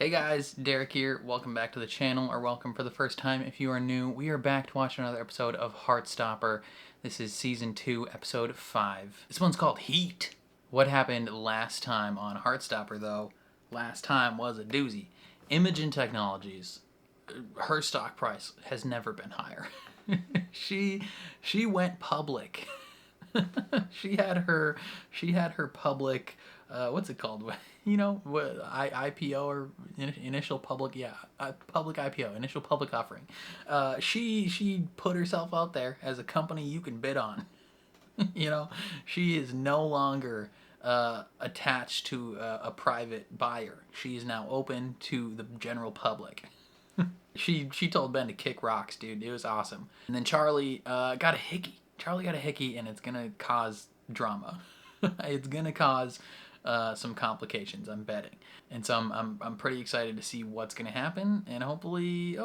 Hey guys, Derek here. Welcome back to the channel, or welcome for the first time if you are new. We are back to watch another episode of Heartstopper. This is Season 2, Episode 5. This one's called Heat. What happened last time on Heartstopper, though? Last time was a doozy. Imogen Technologies, her stock price has never been higher. She went public. she had her public what's it called? You know, what, IPO or initial public, public IPO, initial public offering. She put herself out there as a company you can bid on. You know, she is no longer attached to a private buyer. She is now open to the general public. She told Ben to kick rocks, dude. It was awesome. And then Charlie got a hickey. Charlie got a hickey, and it's gonna cause drama. It's gonna cause some complications, I'm betting. And so I'm pretty excited to see what's gonna happen, and hopefully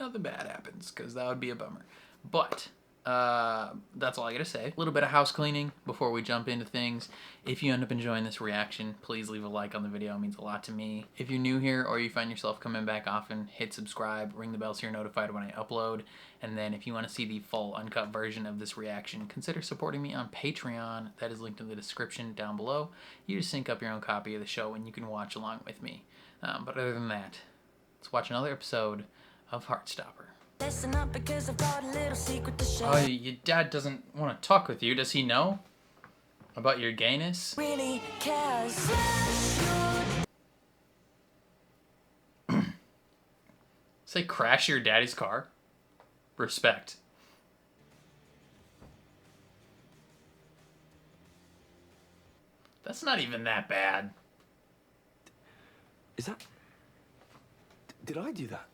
nothing bad happens, because that would be a bummer. But that's all I gotta say. A little bit of house cleaning before we jump into things. If you end up enjoying this reaction, please leave a like on the video. It means a lot to me. If you're new here or you find yourself coming back often, hit subscribe, ring the bell so you're notified when I upload. And then if you want to see the full uncut version of this reaction, consider supporting me on Patreon. That is linked in the description down below. You just sync up your own copy of the show and you can watch along with me. But other than that, let's watch another episode of Heartstopper. Listen up because I've got a little secret to share. Oh, your dad doesn't want to talk with you. Does he know about your gayness? Really cares. Say crash your daddy's car? Respect. That's not even that bad. Is that... Did I do that?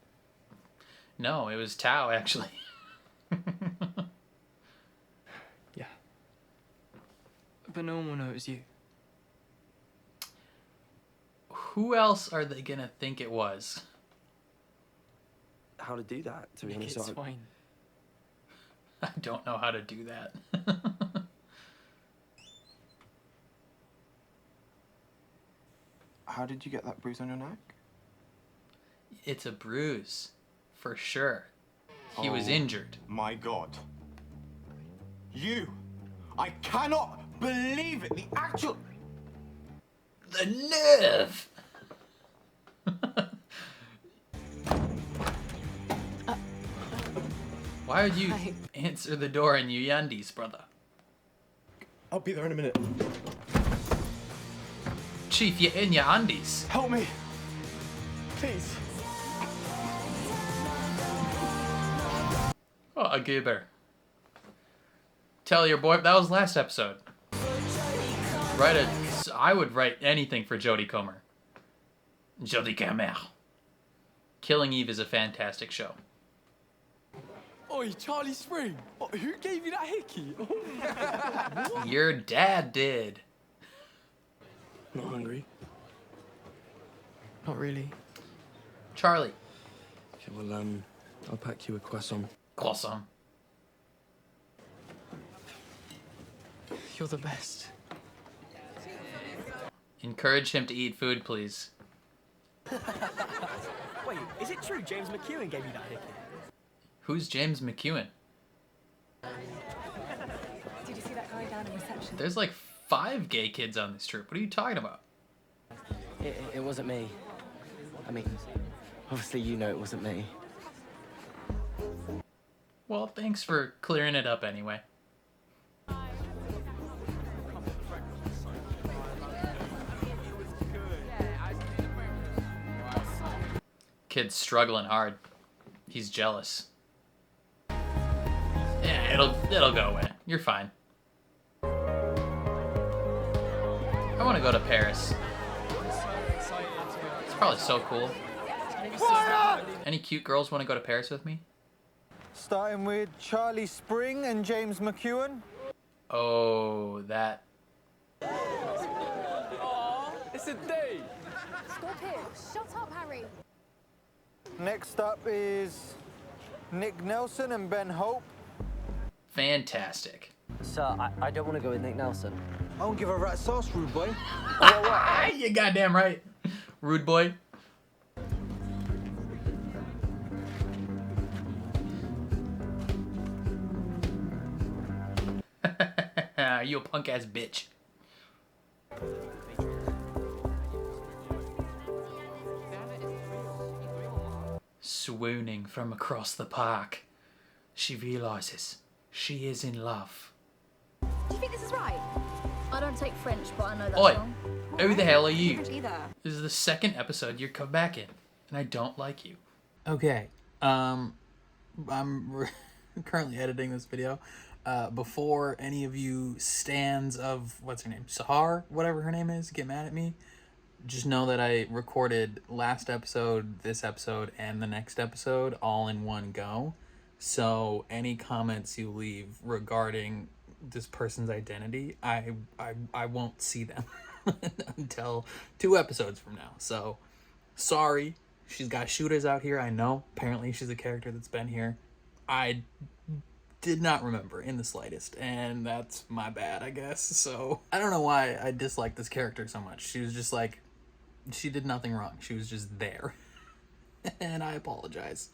No, it was Tao, actually. Yeah. But no one will know it was you. Who else are they gonna think it was? How to do that, to be honest. It's fine. I don't know how to do that. How did you get that bruise on your neck? It's a bruise, for sure. He was injured. My God. You! I cannot believe it! The actual... The nerve! Why would you answer the door in your undies, brother? I'll be there in a minute. Chief, you're in your undies. Help me! Please. Oh, a goober. Tell your boy, that was last episode. I would write anything for Jodie Comer. Jodie Comer. Killing Eve is a fantastic show. Oi, Charlie Spring! Who gave you that hickey? Your dad did. Not hungry? Not really. Charlie. Okay, well, I'll pack you a croissant. Croissant. You're the best. Encourage him to eat food, please. Wait, is it true James McEwen gave you that hickey? Who's James McEwen? Did you see that guy down in reception? There's like 5 gay kids on this trip. What are you talking about? It wasn't me. I mean, obviously you know it wasn't me. Well, thanks for clearing it up anyway. Kid's struggling hard. He's jealous. Yeah, it'll go away. You're fine. I want to go to Paris. It's probably so cool. Any cute girls want to go to Paris with me? Starting with Charlie Spring and James McEwen. Oh, that. It's a day! Stop it! Shut up, Harry! Next up is Nick Nelson and Ben Hope. Fantastic. Sir, I don't want to go with Nick Nelson. I don't give a rat's ass, rude boy. You goddamn right, rude boy. you a punk ass bitch. Swooning from across the park, she realizes she is in love. Do you think this is right? I don't take French, but I know that Oi, song. who the hell are you? French either. This is the second episode you come back in, and I don't like you. Okay, I'm currently editing this video. Before any of you stands of, what's her name, Sahar, whatever her name is, get mad at me, just know that I recorded last episode, this episode, and the next episode all in one go. So any comments you leave regarding this person's identity, I won't see them until 2 episodes from now. So sorry, she's got shooters out here, I know. Apparently she's a character that's been here. I did not remember in the slightest, and that's my bad, I guess. So I don't know why I dislike this character so much. She was just like, she did nothing wrong. She was just there. And I apologize.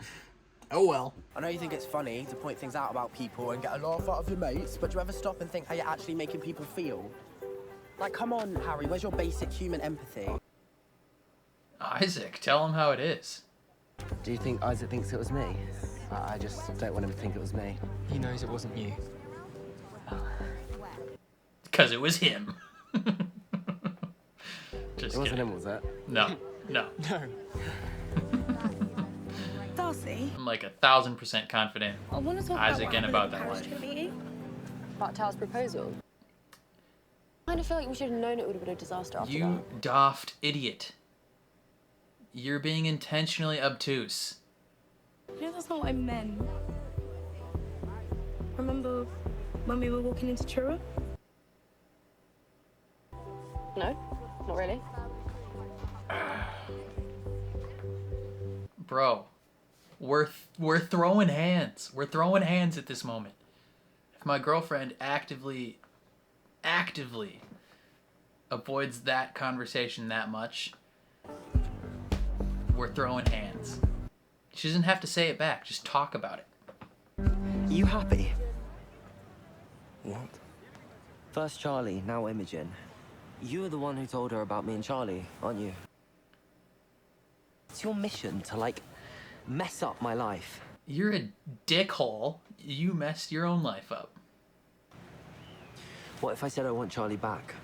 Oh well. I know you think it's funny to point things out about people and get a laugh out of your mates, but do you ever stop and think how you're actually making people feel? Like, come on, Harry, where's your basic human empathy? Isaac, tell him how it is. Do you think Isaac thinks it was me? I just don't want him to think it was me. He knows it wasn't you. Because it was him. Just It wasn't kidding. him, was it? No, no. No. Darcy, I'm like 1,000% confident. I want to talk Isaac about and what about happened that at the life. Paris trip meeting. About Tao's proposal. I kind of feel like we should have known it would have been a disaster after You daft idiot. You're being intentionally obtuse. You know, that's not what I meant. Remember when we were walking into Truro? that. No, not really. Bro, we're throwing hands. We're throwing hands at this moment. If my girlfriend actively avoids that conversation that much, we're throwing hands. She doesn't have to say it back. Just talk about it. You happy? What? First Charlie, now Imogen. You were the one who told her about me and Charlie, aren't you? It's your mission to, like, mess up my life. You're a dickhole. You messed your own life up. What if I said I want Charlie back?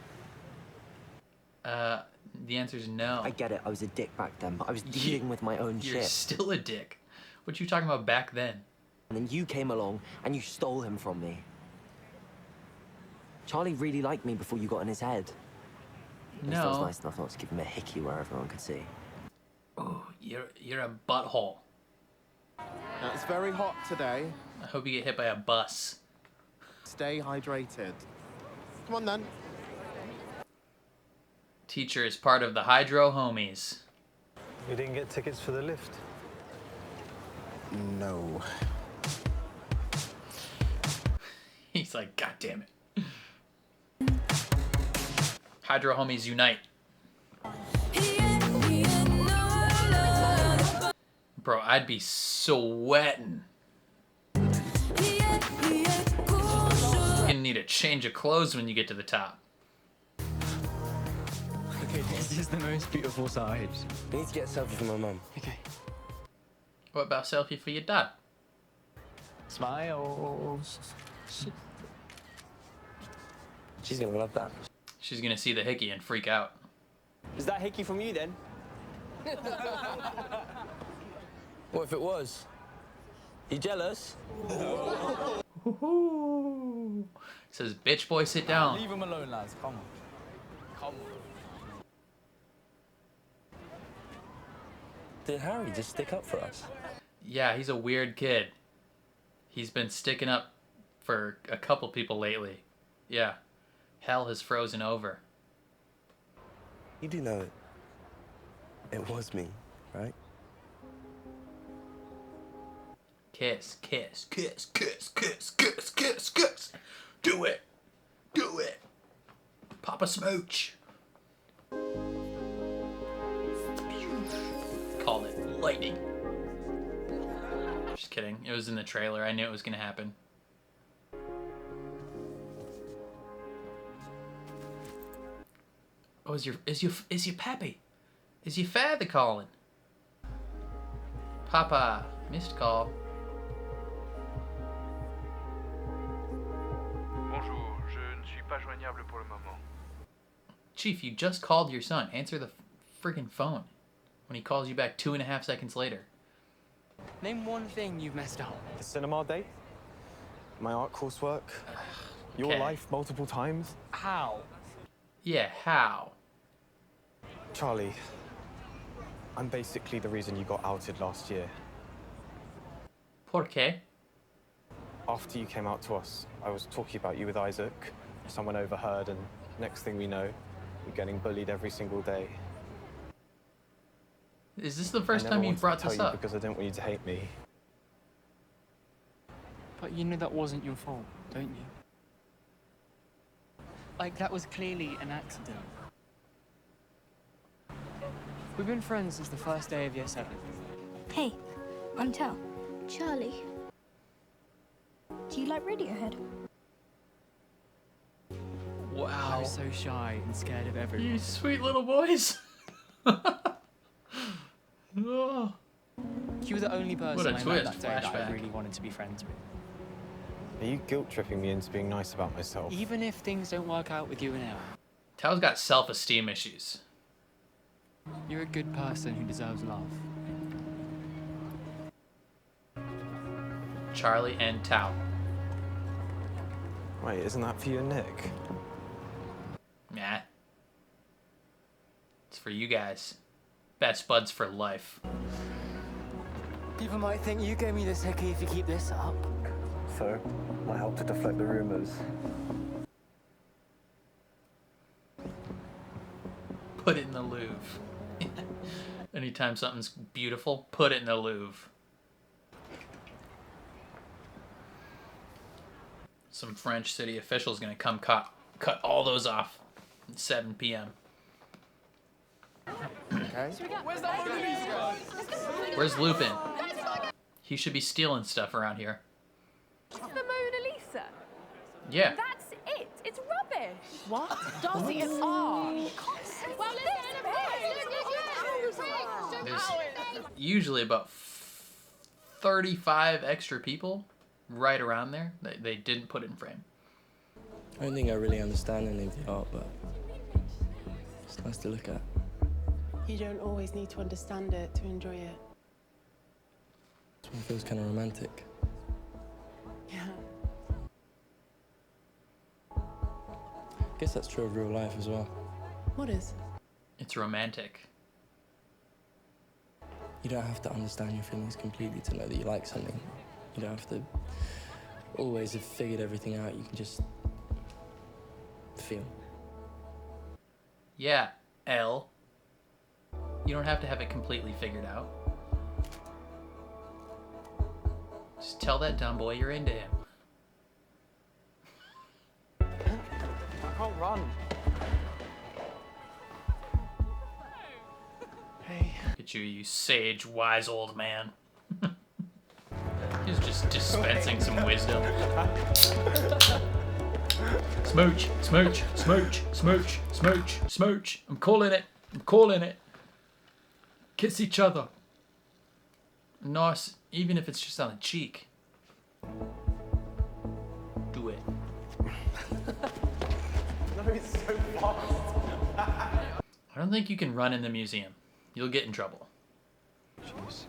The answer's no. I get it, I was a dick back then, but I was dealing with my own You're shit. still a dick. What you talking about back then? And then you came along and you stole him from me. Charlie really liked me before you got in his head. At least I was No. nice enough not to give him a hickey where everyone could see. Ooh, you're a butthole. Now, it's very hot today. I hope you get hit by a bus. Stay hydrated. Come on then. Teacher is part of the Hydro Homies. You didn't get tickets for the lift? No. He's like, God damn it. Hydro Homies unite. Bro, I'd be sweating. You're gonna need a change of clothes when you get to the top. Okay, this is the most beautiful side. I need to get a selfie for my mum. Okay. What about selfie for your dad? Smiles. She's gonna love that. She's gonna see the hickey and freak out. Is that hickey from you then? What if it was? You jealous? Woohoo! Says, bitch boy, sit down. Leave him alone, lads. Come on. Come on. Did Harry just stick up for us? Yeah, he's a weird kid. He's been sticking up for a couple people lately. Yeah. Hell has frozen over. You do know it was me, right? Kiss, kiss, kiss, kiss, kiss, kiss, kiss, kiss. Do it. Do it. Papa smooch. Called it lightning. Just kidding. It was in the trailer. I knew it was gonna happen. Oh, is your pappy? Is your father calling? Papa, missed call. Bonjour, je ne suis pas joignable pour le moment. Chief, you just called your son. Answer the freaking phone when he calls you back 2.5 seconds later. Name one thing you've messed up. The cinema date, my art coursework, your Okay. life multiple times. How? Yeah, how? Charlie, I'm basically the reason you got outed last year. ¿Por qué? After you came out to us, I was talking about you with Isaac. Someone overheard, and next thing we know, you're getting bullied every single day. Is this the first time you've brought this up? Because I didn't want you to hate me. But you know that wasn't your fault, don't you? Like, that was clearly an accident. We've been friends since the first day of year 7. Hey, Montel. Charlie. Do you like Radiohead? I Wow. was so shy and scared of everyone. You sweet little boys. Oh. You were the only person What a I twist, met that day that I flashback. really wanted to be friends with. Are you guilt-tripping me into being nice about myself? Even if things don't work out with you and Elle, Tao's got self-esteem issues. you're a good person who deserves love. Charlie and Tao. Wait, isn't that for you and Nick? Nah. It's for you guys. Best buds for life. People might think you gave me this hickey if you keep this up. So, I helped to deflect the rumors. Put it in the Louvre. Anytime something's beautiful, put it in the Louvre. Some French city official's gonna come cut all those off at 7 p.m. Okay. Where's Lupin? He should be stealing stuff around here. The Mona Lisa. Yeah. That's it. It's rubbish. What? Darcy, it's art. Well, There's usually about 35 extra people right around there. They didn't put in frame. I don't think I really understand any of the art, but it's nice to look at. You don't always need to understand it to enjoy it. This one feels kind of romantic. Yeah. I guess that's true of real life as well. What is? It's romantic. You don't have to understand your feelings completely to know that you like something. You don't have to always have figured everything out. You can just feel. Yeah, L. You don't have to have it completely figured out. Just tell that dumb boy you're into him. I can't run. Hey. Look at you, you sage, wise old man. He's just dispensing some wisdom. Smooch, smooch, smooch, smooch, smooch, smooch. I'm calling it. I'm calling it. Kiss each other. Nice, even if it's just on the cheek. Do it. No, it's so fast. I don't think you can run in the museum. You'll get in trouble. Jeez.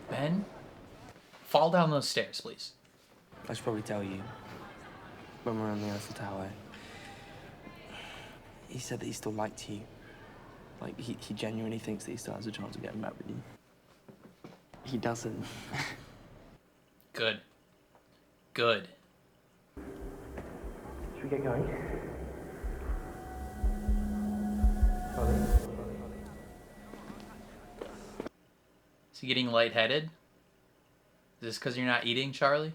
Ben, fall down those stairs, please. I should probably tell you, when we're on the Eiffel Tower, he said that he still liked you. Like, he genuinely thinks that he still has a chance of getting back with you. He doesn't. Good. Good. Should we get going? Is he getting lightheaded? Is this because you're not eating, Charlie?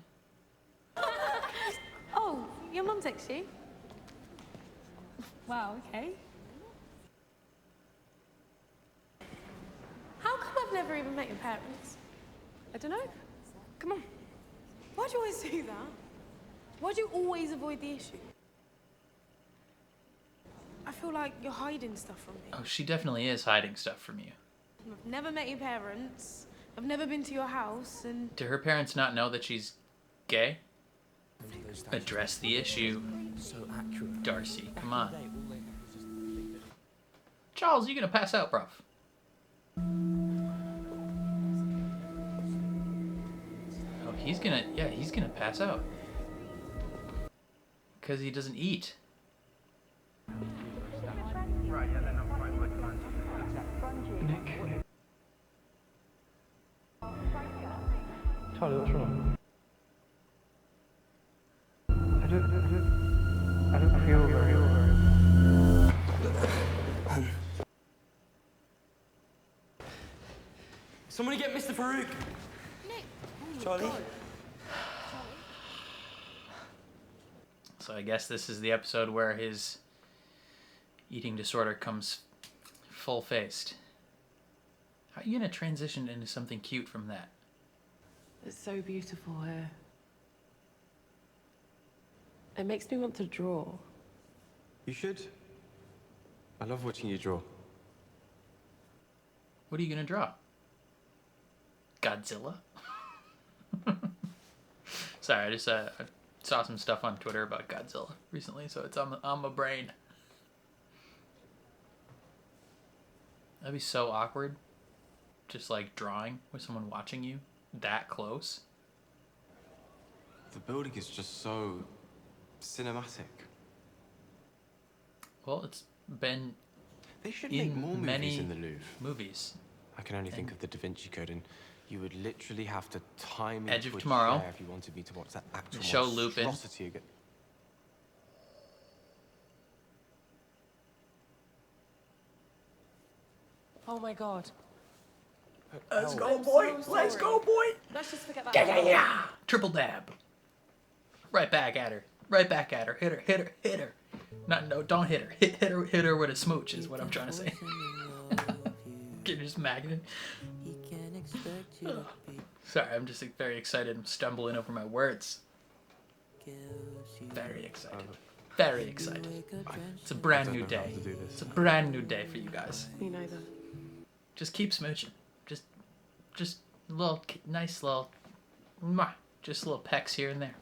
Oh, your mum texts you? Wow, okay. How come I've never even met your parents? I don't know. Come on. Why do you always do that? Why do you always avoid the issue? I feel like you're hiding stuff from me. Oh, she definitely is hiding stuff from you. I've never met your parents. I've never been to your house, and... Do her parents not know that she's gay? Address the issue. Darcy, come on. Charles, you gonna pass out, bruv? Oh, he's gonna pass out. Because he doesn't eat. Nick. Charlie, what's wrong? I don't feel very well. Somebody get Mr. Farouk! Nick! Charlie? So I guess this is the episode where his eating disorder comes full-faced. How are you gonna transition into something cute from that? It's so beautiful here. It makes me want to draw. You should. I love watching you draw. What are you gonna draw? Godzilla? Sorry, I just I saw some stuff on Twitter about Godzilla recently, so it's on my brain. That'd be so awkward. Just like drawing with someone watching you that close. The building is just so cinematic. Well, it's been They should make more movies in the Louvre. Movies. I can only think of the Da Vinci Code, and you would literally have to time me Edge into of a Tomorrow. chair if you wanted me to watch that actual Show Lupin. monstrosity again. Oh my god. Let's go, I'm boy! so Let's sorry. go, boy! Let's just forget that. Yeah! Triple dab. Right back at her. Right back at her. Hit her. Hit her. Hit her. No, don't hit her. Hit her with a smooch is what I'm trying to say. Get just magnet. Sorry, I'm just very excited. I'm stumbling over my words. Very excited. Very excited. It's a brand new day. It's a brand new day for you guys. Me neither. Just keep smooching. Just little nice little, mwah, just little pecks here and there.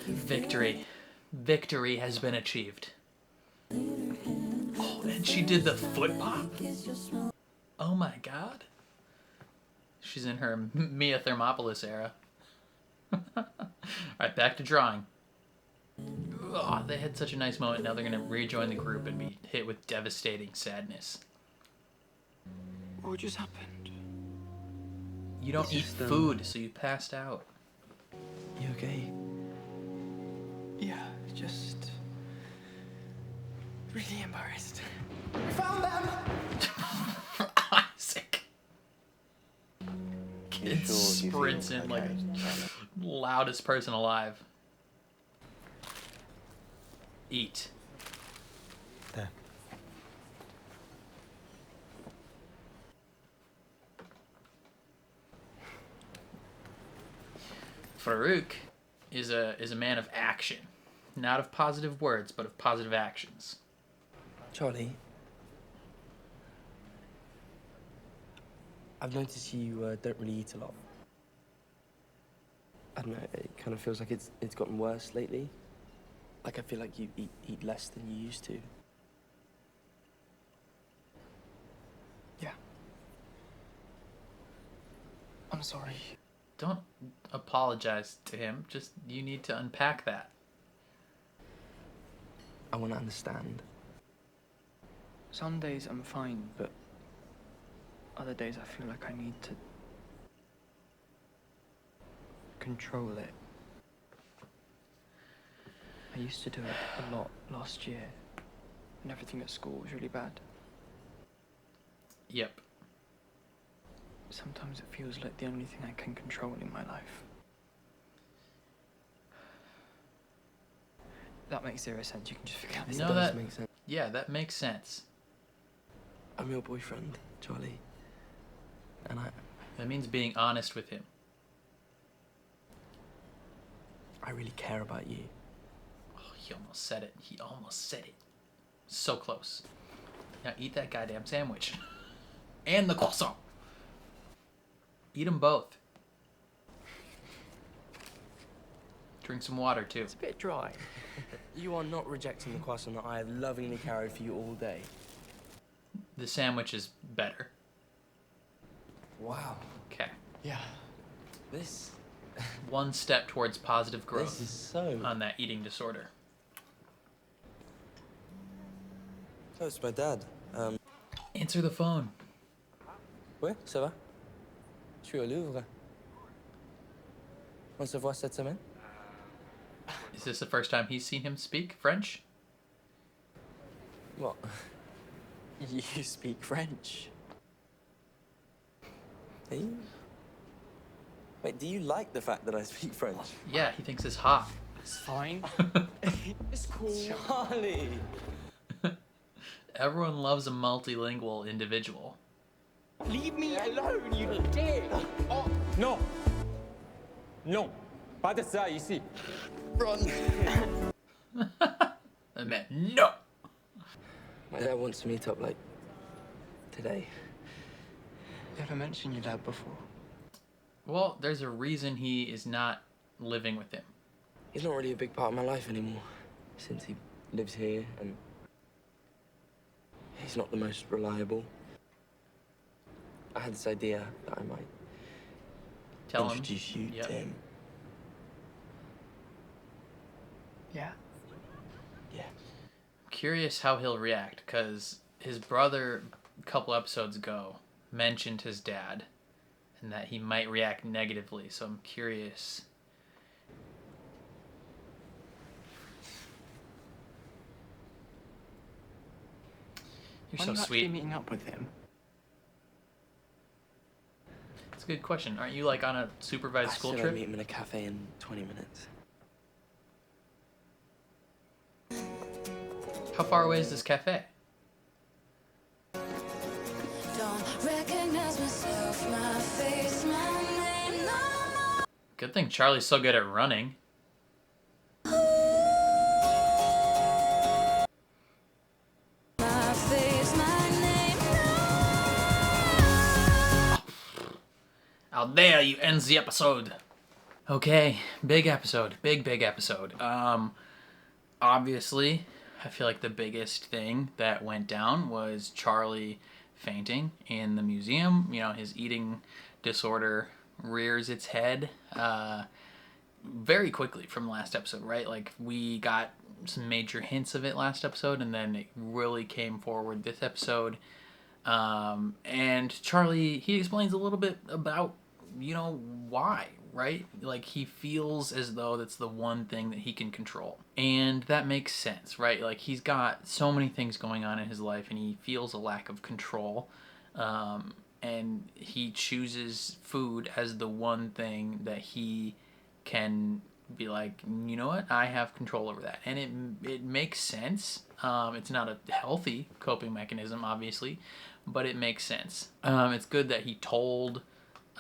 Victory. Victory has been achieved. Oh, and she did the foot pop? Oh my god. She's in her Mia Thermopolis era. Alright, back to drawing. Oh, they had such a nice moment. Now they're gonna rejoin the group and be hit with devastating sadness. What just happened? You don't eat food, so you passed out. You okay? Yeah, just... really embarrassed. We found them! Isaac. Kid sprints in like the loudest person alive. Eat. There. Farouk is a man of action, not of positive words, but of positive actions. Charlie, I've noticed you don't really eat a lot. I don't know, it kind of feels like it's gotten worse lately. Like I feel like you eat less than you used to. Yeah. I'm sorry. Don't apologize to him. Just, you need to unpack that. I want to understand. Some days I'm fine, but other days I feel like I need to control it. I used to do it a lot last year, and everything at school was really bad. Yep. Sometimes it feels like the only thing I can control in my life. That makes zero sense. You can just forget it. No, does that make sense. Yeah, that makes sense. I'm your boyfriend, Charlie. And That means being honest with him. I really care about you. Oh, he almost said it. He almost said it. So close. Now eat that goddamn sandwich. And the croissant. Eat them both. Drink some water, too. It's a bit dry. You are not rejecting the croissant that I have lovingly carried for you all day. The sandwich is better. Wow. Okay. Yeah. This... One step towards positive growth This is so... on that eating disorder. Oh, it's my dad. Answer the phone. Ouais, ça va? Je suis au Louvre. On se voit cette semaine? Is this the first time he's seen him speak French? What? You speak French? Hey? Wait, do you like the fact that I speak French? Yeah, he thinks it's hot. It's fine. It's cool. Charlie! Everyone loves a multilingual individual. Leave me alone, you dick! Oh. Non. Non. Pas de ça ici. Run! I meant no! My dad wants to meet up, like, today. You ever mentioned your dad before? Well, there's a reason he is not living with him. He's not really a big part of my life anymore, since he lives here, and he's not the most reliable. I had this idea that I might Tell him. introduce you Yep. to him. Yeah. Yeah. I'm curious how he'll react, because his brother, a couple episodes ago, mentioned his dad, and that he might react negatively, so I'm curious. You're Are so you sweet. actually meeting up with him? It's a good question. Aren't you like on a supervised I school said trip? I'd meet him in a cafe in 20 minutes. How far away is this cafe? Don't recognize myself, my face, my name, no. Good thing Charlie's so good at running. My face, my name, Out there, you ends the episode. Okay, big episode. Big episode. Obviously, I feel like the biggest thing that went down was Charlie fainting in the museum. You know, his eating disorder rears its head very quickly from the last episode, right? Like, we got some major hints of it last episode, and then it really came forward this episode. And Charlie, he explains a little bit about, you know, why, right? Like, he feels as though that's the one thing that he can control. And that makes sense, right? Like, he's got so many things going on in his life, and he feels a lack of control. And he chooses food as the one thing that he can be like, you know what? I have control over that. And it makes sense. It's not a healthy coping mechanism, obviously, but it makes sense. It's good that he told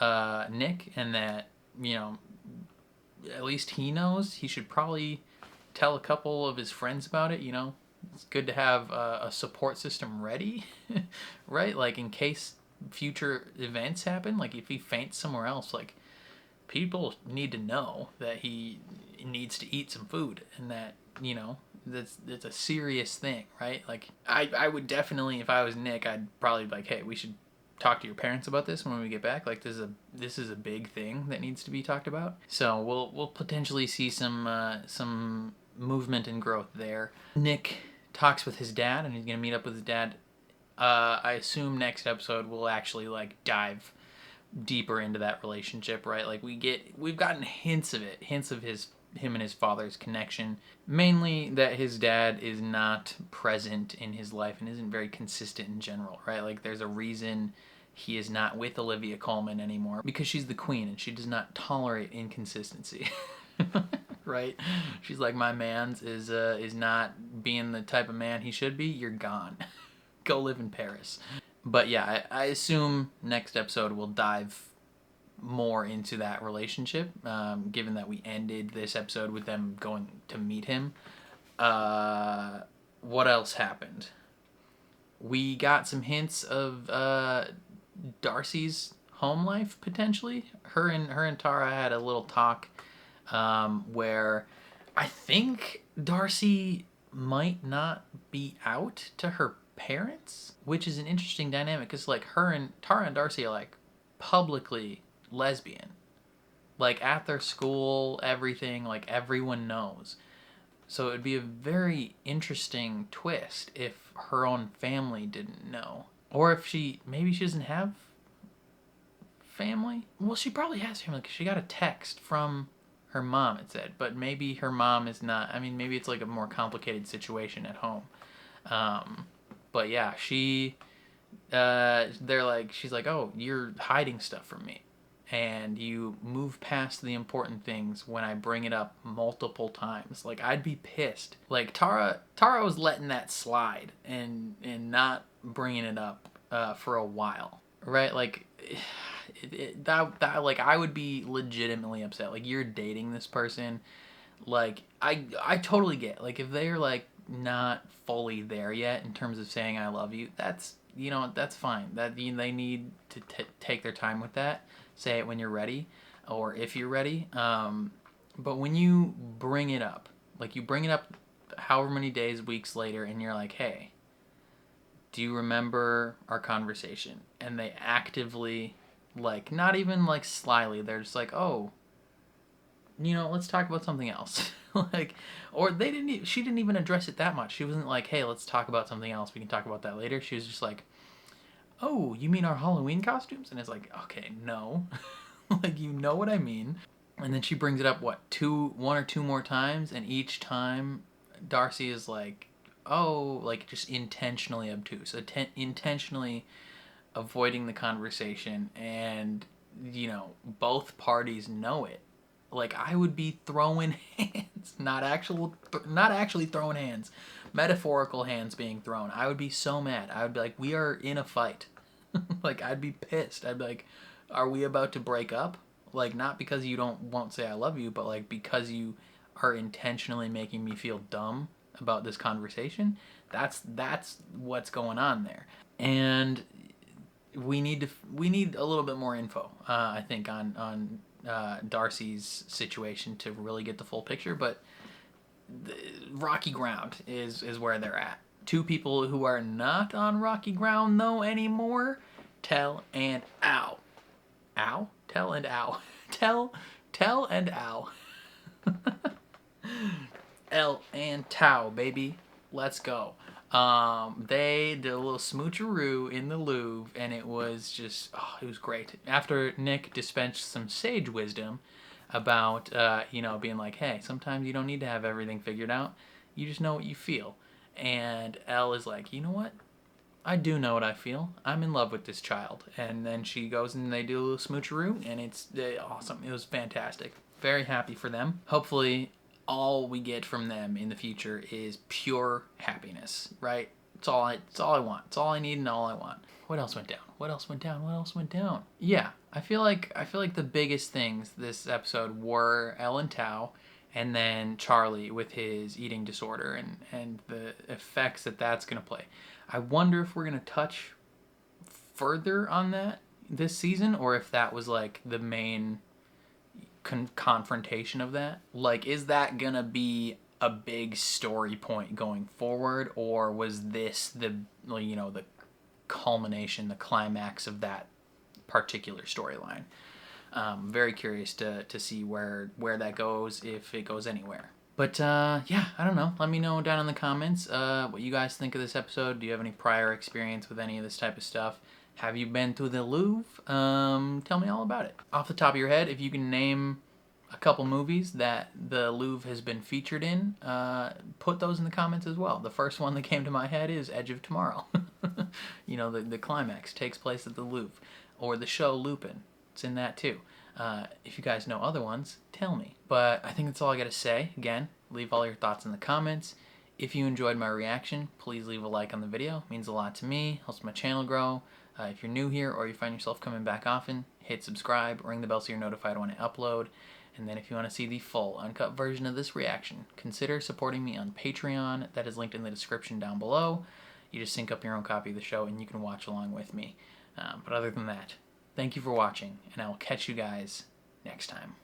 Nick, and that, you know, at least he knows. He should probably tell a couple of his friends about it, you know. It's good to have a support system ready, right? Like, in case future events happen, like if he faints somewhere else, like, people need to know that he needs to eat some food, and that, you know, that's a serious thing, right? Like, I would definitely, if I was Nick, I'd probably be like, hey, we should talk to your parents about this when we get back. Like, this is a big thing that needs to be talked about. So we'll potentially see some movement and growth there. Nick talks with his dad, and he's gonna meet up with his dad. I assume next episode we'll actually like dive deeper into that relationship, right? Like, we've gotten hints of him and his father's connection, mainly that his dad is not present in his life and isn't very consistent in general, right? Like, there's a reason he is not with Olivia Colman anymore, because she's the queen and she does not tolerate inconsistency. Right? She's like, my man's is not being the type of man he should be. You're gone. Go live in Paris. But yeah, I assume next episode we'll dive more into that relationship, given that we ended this episode with them going to meet him. What else happened? We got some hints of Darcy's home life, potentially. Her and Tara had a little talk where I think Darcy might not be out to her parents, which is an interesting dynamic because like Tara and Darcy are like publicly lesbian, like at their school, everything, like everyone knows. So it would be a very interesting twist if her own family didn't know, or if maybe she doesn't have family. Well, she probably has family because she got a text from her mom, it said, but maybe her mom is not. I mean, maybe it's like a more complicated situation at home. But yeah, she's like, oh, you're hiding stuff from me, and you move past the important things when I bring it up multiple times. Like, I'd be pissed. Like, Tara was letting that slide and not bringing it up for a while, right? Like, that like, I would be legitimately upset. Like, you're dating this person. Like, I totally get, like, if they're like not fully there yet in terms of saying I love you, that's, you know, that's fine. That they need to take their time with that. Say it when you're ready, or if you're ready. But when you bring it up, like you bring it up however many days, weeks later, and you're like, hey, do you remember our conversation? And they actively, like, not even like slyly, they're just like, oh, you know, let's talk about something else. Like, or she didn't even address it that much. She wasn't like, hey, let's talk about something else. We can talk about that later. She was just like, oh, you mean our Halloween costumes? And it's like, okay, no. Like, you know what I mean. And then she brings it up, one or two more times, and each time Darcy is like, oh, like just intentionally obtuse, intentionally avoiding the conversation, and, you know, both parties know it. Like, I would be throwing hands, not actually throwing hands, metaphorical hands being thrown. I would be so mad. I would be like, we are in a fight. Like, I'd be pissed. I'd be like, are we about to break up? Like, not because you won't say I love you, but like because you are intentionally making me feel dumb about this conversation. That's what's going on there. And we need a little bit more info, I think, on Darcy's situation to really get the full picture. But the rocky ground is where they're at. Two people who are not on rocky ground though anymore: Tell and Ow. Ow? Tell and Ow. Tell and Ow. Elle and Tao, baby. Let's go. They did a little smoocheroo in the Louvre, and it was just, it was great. After Nick dispensed some sage wisdom about, being like, hey, sometimes you don't need to have everything figured out. You just know what you feel. And Elle is like, you know what? I do know what I feel. I'm in love with this child. And then she goes and they do a little smoocheroo, and it's awesome. It was fantastic. Very happy for them. Hopefully, all we get from them in the future is pure happiness, right? It's all I want. It's all I need and all I want. What else went down? Yeah, I feel like the biggest things this episode were Elle and Tao, and then Charlie with his eating disorder and the effects that's going to play. I wonder if we're going to touch further on that this season, or if that was like the main confrontation of that. Like, is that going to be a big story point going forward, or was this the culmination, the climax of that particular storyline? Very curious to see where that goes, if it goes anywhere. But yeah, I don't know. Let me know down in the comments what you guys think of this episode. Do you have any prior experience with any of this type of stuff? Have you been to the Louvre? Tell me all about it. Off the top of your head, if you can name a couple movies that the Louvre has been featured in, put those in the comments as well. The first one that came to my head is Edge of Tomorrow. You know, the climax takes place at the Louvre. Or the show Lupin. It's in that too. If you guys know other ones, tell me. But I think that's all I gotta say. Again, leave all your thoughts in the comments. If you enjoyed my reaction, please leave a like on the video. It means a lot to me, helps my channel grow. If you're new here or you find yourself coming back often, hit subscribe, ring the bell so you're notified when I upload. And then if you want to see the full, uncut version of this reaction, consider supporting me on Patreon. That is linked in the description down below. You just sync up your own copy of the show and you can watch along with me. But other than that, thank you for watching, and I will catch you guys next time.